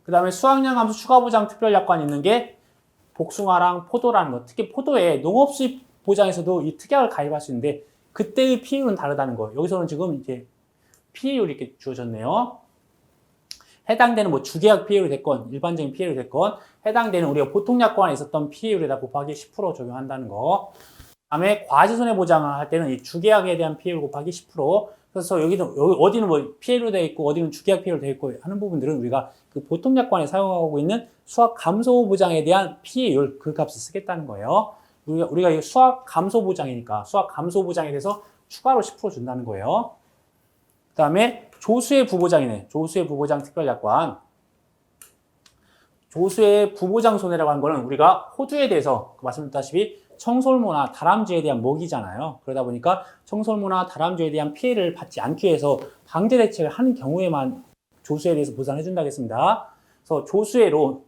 그 다음에 수확량감소 추가보장 특별약관 있는 게 복숭아랑 포도라는 거. 특히 포도에 농업수입 보장에서도 이 특약을 가입할 수 있는데 그때의 피해율은 다르다는 거. 여기서는 지금 이제 피해율이 이렇게 주어졌네요. 해당되는 뭐 주계약 피해율이 됐건 일반적인 피해율이 됐건 해당되는 우리가 보통약관에 있었던 피해율에다 곱하기 10% 적용한다는 거. 그다음에 과지손해보장을 할 때는 이 주계약에 대한 피해율 곱하기 10%. 그래서 여기 어디는 뭐 피해율 되어 있고 어디는 주계약 피해율 되어 있고 하는 부분들은 우리가 그 보통약관에 사용하고 있는 수확 감소 보장에 대한 피해율 그 값을 쓰겠다는 거예요. 우리가 이 수확 감소 보장이니까 수확 감소 보장에 대해서 추가로 10% 준다는 거예요. 그다음에 조수의 부보장이네. 조수의 부보장 특별약관. 조수의 부보장 손해라고 하는 거는 우리가 호주에 대해서 말씀드렸다시피 청솔모나 다람쥐에 대한 먹이잖아요. 그러다 보니까 청솔모나 다람쥐에 대한 피해를 받지 않기 위해서 방제 대책을 하는 경우에만 조수에 대해서 보상해 준다고 했습니다. 그래서 조수해로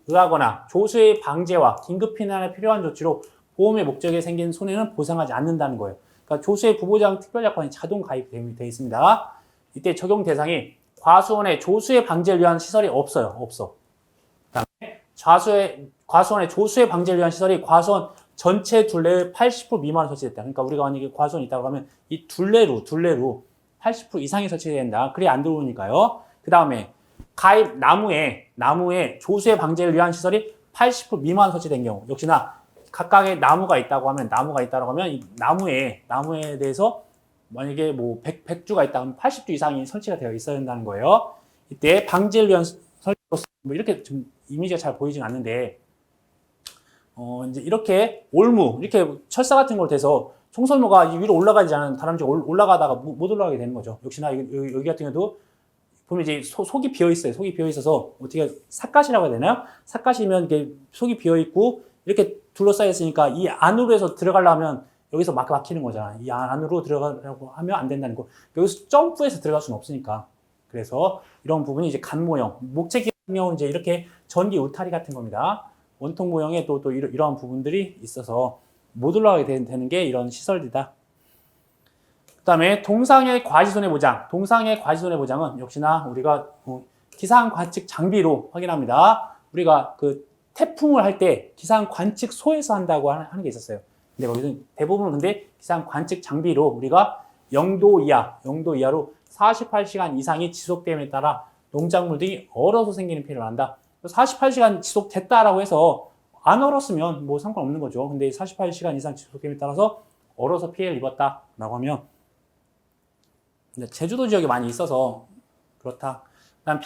의하거나 조수의 방제와 긴급 피난에 필요한 조치로 보험의 목적에 생긴 손해는 보상하지 않는다는 거예요. 그러니까 조수의 부보장 특별약관이 자동 가입되어 있습니다. 이때 적용 대상이 과수원에 조수의 방제를 위한 시설이 없어요. 없어. 그다음에 과수원에 조수의 방제를 위한 시설이 과수원 전체 둘레의 80% 미만으로 설치됐다. 그러니까 우리가 만약에 과수원이 있다고 하면 이 둘레로 80% 이상이 설치돼야 된다. 그래야 안 들어오니까요. 그 다음에 가입 나무에 조수의 방제를 위한 시설이 80% 미만 설치된 경우 역시나 각각의 나무가 있다고 하면 이 나무에 대해서 만약에 뭐 100주가 있다 하면 80주 이상이 설치가 되어 있어야 된다는 거예요. 이때 방제를 위한 설치로서 뭐 이렇게 좀 이미지가 잘 보이진 않는데 이제 이렇게 이렇게 철사 같은 걸 대서 청설모가 위로 올라가지 않은 다람쥐가 올라가다가 못 올라가게 되는 거죠. 역시나 여기 같은 경우도 보면 이제 속이 비어 있어요. 속이 비어 있어서 어떻게 삿갓이라고 해야 되나요? 삿갓이면 이게 속이 비어 있고 이렇게 둘러싸여 있으니까 이 안으로 해서 들어가려면 여기서 막히는 거잖아. 이 안으로 들어가려고 하면 안 된다는 거. 여기서 점프해서 들어갈 수는 없으니까. 그래서 이런 부분이 이제 간 모형. 목재 같은 경우는 이제 이렇게 전기 울타리 같은 겁니다. 원통 모형에 또 이러한 부분들이 있어서 못 올라가게 되는 게 이런 시설이다. 그 다음에 동상의 과지손해보장. 동상의 과지손해보장은 역시나 우리가 기상 관측 장비로 확인합니다. 우리가 그 태풍을 할 때 기상 관측소에서 한다고 하는 게 있었어요. 근데 거기는 대부분 근데 기상 관측 장비로 우리가 0도 이하로 48시간 이상이 지속됨에 따라 농작물들이 얼어서 생기는 피해를 한다. 48시간 지속됐다라고 해서 안 얼었으면 뭐 상관없는 거죠. 근데 48시간 이상 지속됨에 따라서 얼어서 피해를 입었다라고 하면 제주도 지역에 많이 있어서 그렇다. 그다음